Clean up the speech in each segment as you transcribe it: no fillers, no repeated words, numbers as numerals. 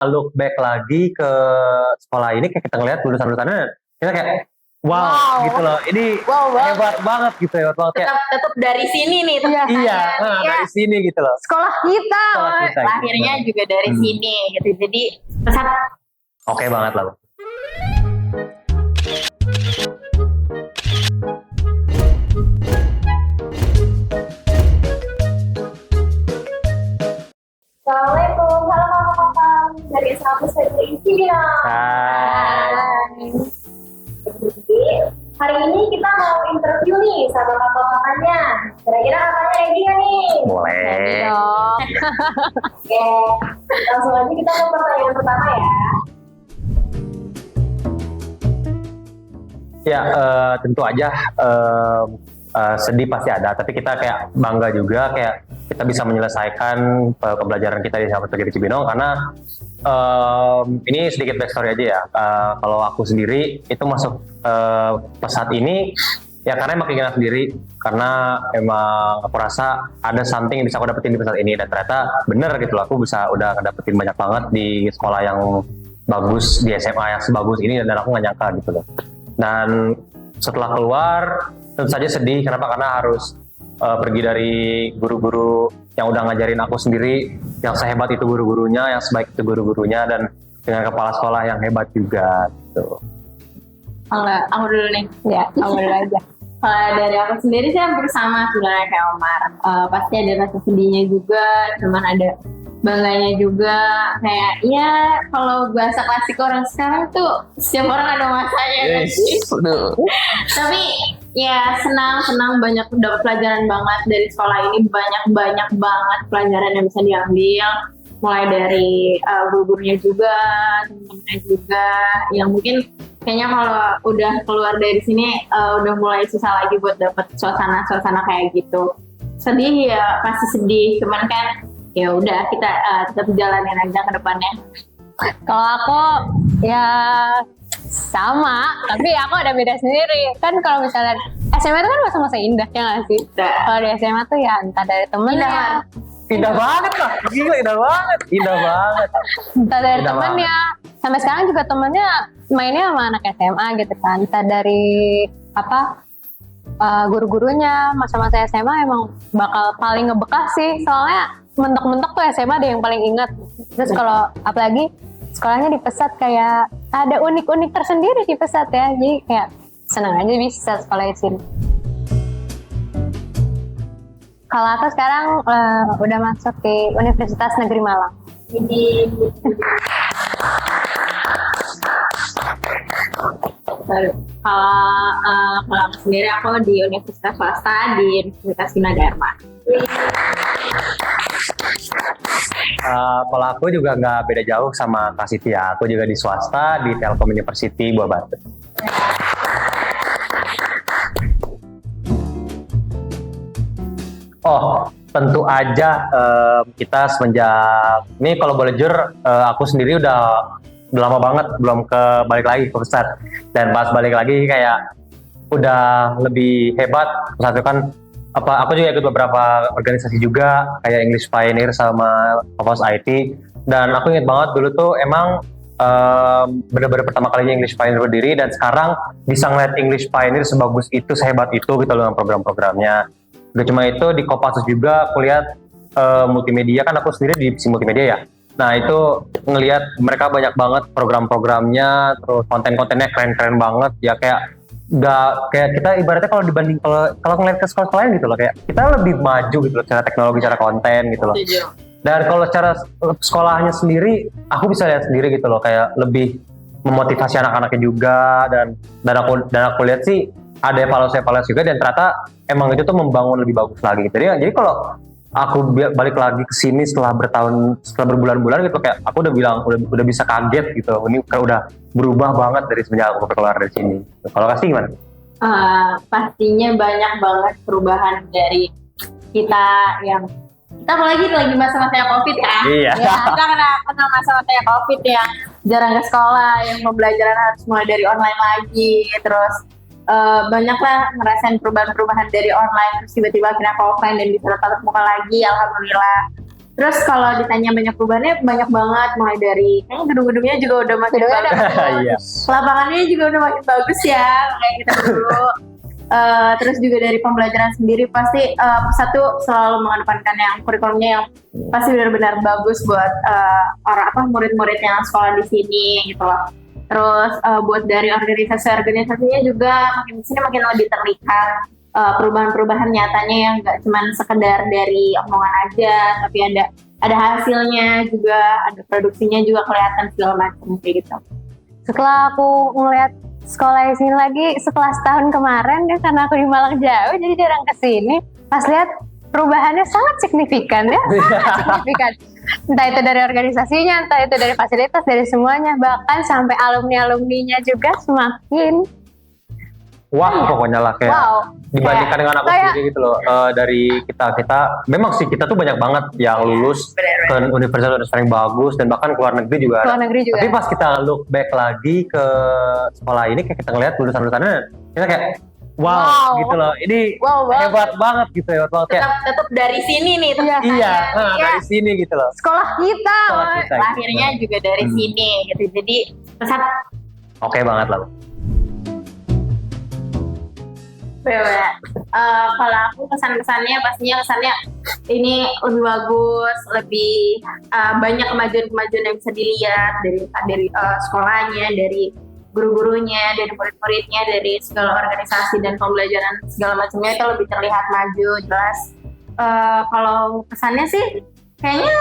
look back lagi ke sekolah ini kayak kita ngeliat lulusan-lulusannya kita kayak wow, gitu loh. Ini Wow banget. hebat banget gitu, hebat banget kayak Tetap dari sini nih iya, iya. dari sini gitu loh. Sekolah kita, Sekolah kita, lahirnya gitu. juga dari sini gitu. Jadi pesat. Oke banget lah. Assalamualaikum, halo kakak-kakak dari Sahabat Saja Istina. Hai. Jadi hari ini kita mau interview nih sama kakak-kakaknya. Kira-kira kakaknya ready nggak nih? Boleh. Oke, langsung aja kita ke pertanyaan pertama ya. Ya tentu aja sedih pasti ada, tapi kita kayak bangga juga kayak kita bisa menyelesaikan pembelajaran kita di Sahabat Saja Cibinong karena ini sedikit backstory aja ya. Kalau aku sendiri itu masuk pesat ini ya karena emang keinginan sendiri, karena emang aku rasa ada something yang bisa aku dapetin di pesat ini dan ternyata bener gitu loh, aku bisa udah dapetin banyak banget di sekolah yang bagus, di SMA yang sebagus ini dan aku nggak nyangka gitu loh. Dan setelah keluar tentu saja sedih, kenapa? Karena harus pergi dari guru-guru yang udah ngajarin aku sendiri, yang sehebat itu guru-gurunya, yang sebaik itu guru-gurunya, dan dengan kepala sekolah yang hebat juga gitu. Enggak, aku dulu nih. Ya, kamu dulu aja. Kalau dari aku sendiri sih hampir sama sebenarnya kayak Omar. Pasti ada rasa sedihnya juga, cuman ada bangganya juga. Kayak ya kalau bahasa klasik orang sekarang tuh setiap orang ada masanya kan sih. Tapi ya senang banyak dapat pelajaran banget dari sekolah ini, banyak banget pelajaran yang bisa diambil. Mulai dari guru-gurunya juga, teman-temannya juga, yang mungkin kayaknya kalau udah keluar dari sini udah mulai susah lagi buat dapet suasana kayak gitu. Sedih ya pasti sedih, cuman kan ya udah kita tetap jalanin aja ke depannya. Kalau aku ya sama, tapi aku ada beda sendiri. Kan kalau misalnya SMA itu kan masa-masa indah ya nggak sih? Kalau di SMA tuh ya entah dari temennya, Indah banget lah, gila indah banget. entah dari Indah temennya. Sampai sekarang juga temennya mainnya sama anak SMA gitu kan. Entah dari guru-gurunya. Masa-masa SMA emang bakal paling ngebekas sih. Soalnya mentok-mentok tuh SMA ada yang paling ingat. Terus kalau apalagi sekolahnya di Pesat, kayak ada unik-unik tersendiri di Pesat ya. Jadi kayak senang aja bisa sekolah di sini. Kalau aku sekarang udah masuk di Universitas Negeri Malang. Jadi kalau aku sendiri aku di universitas swasta di Universitas Gunadarma. Kalau aku juga nggak beda jauh sama Kak Siti ya. Aku juga di swasta di Telkom University Buah Batu. Oh, tentu aja kita semenjak ini kalau boleh jujur aku sendiri udah lama banget belum balik lagi ke Pesat, dan pas balik lagi kayak udah lebih hebat. Satu kan aku juga ikut beberapa organisasi juga kayak English Pioneer sama Fokus IT, dan aku inget banget dulu tuh emang benar-benar pertama kalinya English Pioneer berdiri, dan sekarang bisa ngeliat English Pioneer sebagus itu, sehebat itu gitu loh dengan program-programnya. Gak cuma itu, di Kopassus juga aku lihat multimedia, kan aku sendiri di divisi multimedia ya. Nah itu ngelihat mereka banyak banget program-programnya, terus konten-kontennya keren-keren banget ya, kayak kita ibaratnya kalau dibanding kalau ngeliat ke sekolah-sekolah lain gitu loh, kayak kita lebih maju gitu loh cara teknologi, cara konten gitu loh. Dan kalau secara sekolahnya sendiri aku bisa lihat sendiri gitu loh, kayak lebih memotivasi anak-anaknya juga, dan aku lihat sih ada evaluasi juga, dan ternyata emang itu tuh membangun lebih bagus lagi gitu. Jadi kalau aku balik lagi ke sini setelah berbulan-bulan gitu, kayak aku udah bisa kaget gitu. Ini udah berubah banget dari semenjak aku keluar dari sini. Kalau kasih gimana? Pastinya banyak banget perubahan dari kita apalagi lagi masa-masanya COVID kan. Iya. Ya, kita kena masa-masanya COVID yang jarang ke sekolah, yang pembelajaran harus mulai dari online lagi, terus banyaklah ngerasain perubahan-perubahan dari online, terus tiba-tiba akhirnya ke offline dan bisa tatap muka lagi, alhamdulillah. Terus kalau ditanya banyak perubahannya banyak banget, mulai dari kayaknya gedung-gedungnya juga udah makin Gedungnya udah bagus. Iya. Lapangannya juga udah makin bagus ya kayak kita dulu. Terus juga dari pembelajaran sendiri pasti satu selalu mengedepankan yang kurikulumnya yang pasti benar-benar bagus buat murid-murid yang sekolah di sini gitu loh. Terus buat dari organisasinya juga makin di sini makin lebih terlihat perubahan-perubahan nyatanya yang nggak cuma sekedar dari omongan aja, tapi ada hasilnya juga, ada produksinya juga kelihatan segala macam kayak gitu. Setelah aku ngeliat sekolah di sini lagi setelah setahun kemarin, karena aku di Malang jauh jadi jarang kesini, pas lihat perubahannya sangat signifikan ya, sangat signifikan. Entah itu dari organisasinya, entah itu dari fasilitas, dari semuanya, bahkan sampai alumni-alumninya juga semakin Pokoknya lah kayak dibandingkan dengan aku sendiri gitu loh. Dari kita memang sih kita tuh banyak banget yang lulus ke universitas yang bagus dan bahkan keluar negeri juga. Tapi pas kita look back lagi ke sekolah ini, kayak kita ngeliat lulusan-lulusannya, kita kayak gitu loh. Ini hebat banget gitu, hebat banget. Tetap dari sini nih. Dari sini gitu loh. Sekolah kita lahirnya juga dari sini gitu. Jadi pesat. Oke banget lah. Kalau aku kesan-kesannya pastinya kesannya ini lebih bagus, lebih banyak kemajuan-kemajuan yang bisa dilihat dari sekolahnya, dari guru-gurunya, dari murid-muridnya, dari segala organisasi dan pembelajaran segala macamnya itu lebih terlihat maju, jelas. Kalau kesannya sih kayaknya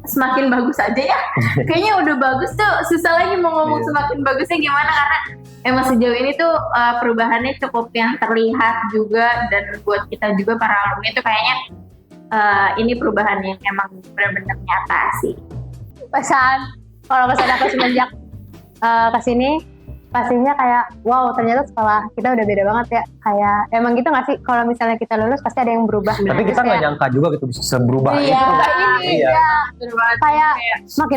semakin bagus aja ya. Kayaknya udah bagus tuh, susah lagi mau ngomong semakin bagusnya gimana, karena emang sejauh ini tuh perubahannya cukup yang terlihat juga, dan buat kita juga para alumni itu kayaknya ini perubahan yang emang benar-benar nyata sih. Kalau pesan aku semenjak kesini pastinya kayak ternyata sekolah kita udah beda banget ya, kayak emang gitu nggak sih, kalau misalnya kita lulus pasti ada yang berubah. Tapi kita nggak nyangka juga gitu bisa berubah itu. Kayak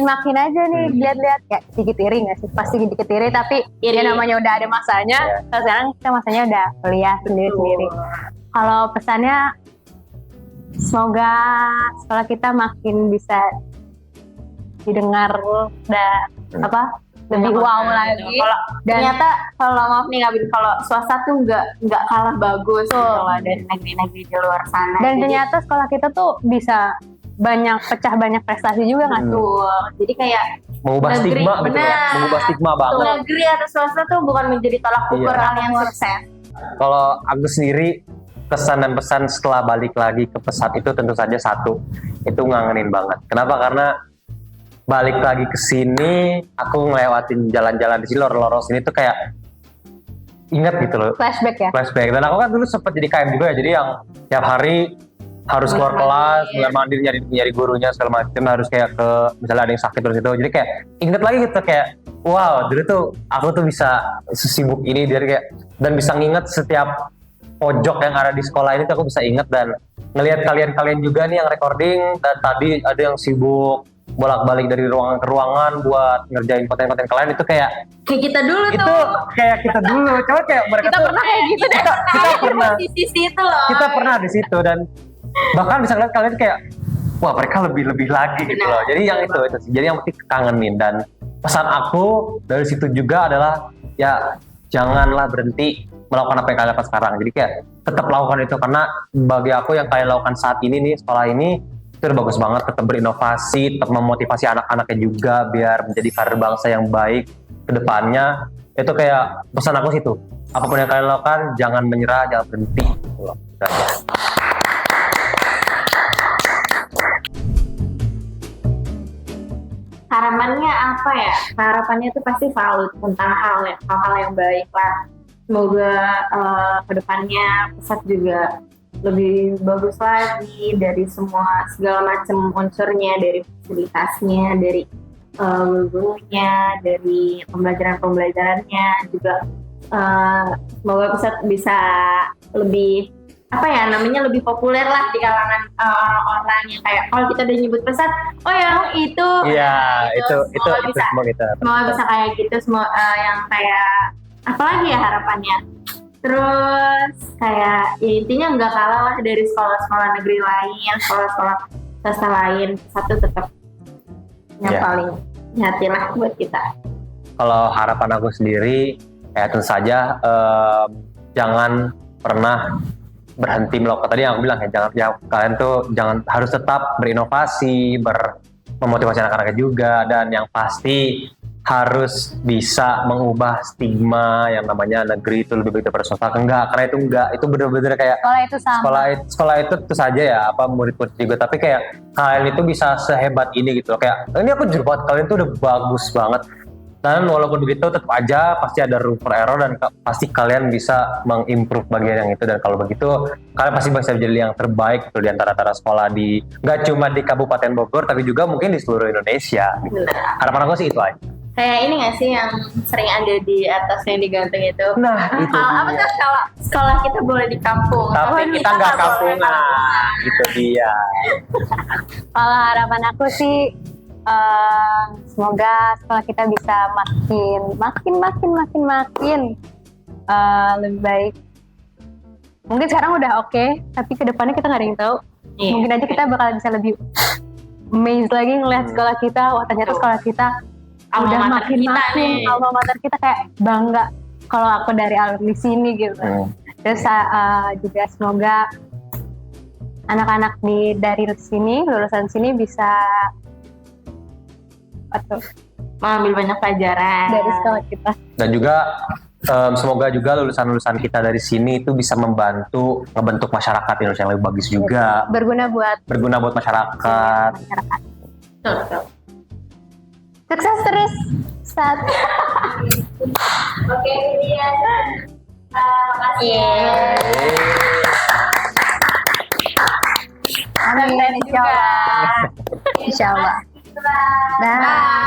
makin aja nih lihat-lihat kayak sedikit iri nggak sih, pasti sedikit iri, tapi ya namanya udah ada masanya. Sekarang kita masanya udah kuliah sendiri. Kalau pesannya semoga sekolah kita makin bisa didengar lebih lagi. Dan ternyata kalau maaf nih Ngabin, kalau swasta tuh nggak kalah bagus gitu loh dari negeri-negeri di luar sana. Dan ternyata sekolah kita tuh bisa pecah banyak prestasi juga nggak tuh. Jadi kayak mengubah stigma gitu ya, mengubah stigma banget. Negeri atau swasta tuh bukan menjadi tolak ukur kalian sukses. Kalau aku sendiri, kesan dan pesan setelah balik lagi ke Pesat itu tentu saja satu, itu ngangenin banget. Kenapa? Karena balik lagi ke sini, aku ngelewatin jalan-jalan di sini, lorong-lorong sini tuh kayak ingat gitu loh. Flashback. Dan aku kan dulu sempat jadi KM juga ya, jadi yang tiap hari harus keluar kelas, mulai mandiri nyari gurunya segala macam, harus kayak ke misalnya ada yang sakit terus itu. Jadi kayak inget lagi gitu kayak dulu tuh aku tuh bisa sesibuk ini dan bisa nginget setiap pojok yang ada di sekolah ini tuh aku bisa inget, dan ngelihat kalian juga nih yang recording, dan tadi ada yang sibuk bolak-balik dari ruangan ke ruangan buat ngerjain konten-konten kalian, itu kayak kita dulu itu tuh. Kayak kita dulu, coba kayak mereka kita tuh pernah kayak gitu deh. Kita pernah di sisi itu loh. Kita pernah di situ, dan bahkan bisa ngeliat kalian kayak mereka lebih lagi gitu loh. Jadi yang itu sih. Jadi yang penting kangenin, dan pesan aku dari situ juga adalah ya janganlah berhenti melakukan apa yang kalian lakukan sekarang. Jadi kayak tetap lakukan itu, karena bagi aku yang kalian lakukan saat ini nih, sekolah ini itu udah bagus banget. Tetap berinovasi, tetap memotivasi anak-anaknya juga biar menjadi kader bangsa yang baik ke depannya. Itu kayak pesan aku situ. Apapun yang kalian lakukan, jangan menyerah, jangan berhenti. Harapannya apa ya? Harapannya itu pasti salut tentang hal-hal yang baik lah. Semoga kedepannya Pesat juga lebih bagus lagi dari segala macam unsurnya, dari fasilitasnya, dari gurunya, dari pembelajarannya juga. Semoga Pesat bisa lebih lebih populer lah di kalangan orang-orang yang kayak kalau kita udah nyebut Pesat, ya itu. Iya, itu semua kita. Semoga bisa kayak gitu, semua yang kayak apalagi ya harapannya. Terus kayak ya intinya nggak kalah lah dari sekolah-sekolah negeri lain, sekolah-sekolah rasa lain, satu tetap yang Iya. paling di hati lah buat kita. Kalau harapan aku sendiri, ya tentu saja jangan pernah berhenti melakukan tadi yang aku bilang ya, kalian tuh jangan harus tetap berinovasi, memotivasi anak-anaknya juga, dan yang pasti harus bisa mengubah stigma yang namanya negeri itu lebih baik daripada swasta. Enggak, karena itu enggak, itu bener-bener kayak Sekolah itu sama. sekolah itu tentu saja ya murid-murid juga, tapi kayak kalian itu bisa sehebat ini gitu loh. Kayak ini aku jujur banget, kalian tuh udah bagus banget, dan walaupun begitu tetap aja pasti ada room for error, dan pasti kalian bisa mengimprove bagian yang itu, dan kalau begitu kalian pasti bisa jadi yang terbaik gitu di antara sekolah di nggak cuma di Kabupaten Bogor tapi juga mungkin di seluruh Indonesia gitu. Harapan aku sih itu aja. Kayak ini nggak sih yang sering ada di atas yang digantung itu? Nah, itu Apa dia. tuh kalau sekolah kita boleh di kampung, Tapi kita nggak kampungan, gitu dia. Kalau harapan aku sih semoga sekolah kita bisa makin lebih baik. Mungkin sekarang udah oke, tapi kedepannya kita nggak ada yang tahu. Iya. Mungkin aja kita bakal bisa lebih amazed lagi ngelihat sekolah kita. Wah, ternyata sekolah kita udah Alma mater kita makin nih. alma mater kita, kayak bangga kalau aku dari alumni sini gitu. Terus juga semoga anak-anak dari lulusan sini bisa Mengambil banyak pelajaran dari sekolah kita. Dan juga semoga juga lulusan-lulusan kita dari sini itu bisa ngebentuk masyarakat Indonesia yang lebih bagus juga, Berguna buat masyarakat. masyarakat. Betul, betul. Sukses terus. Oke, dia. Makasih ya. Amin, insya Allah. Insya Allah. Dah.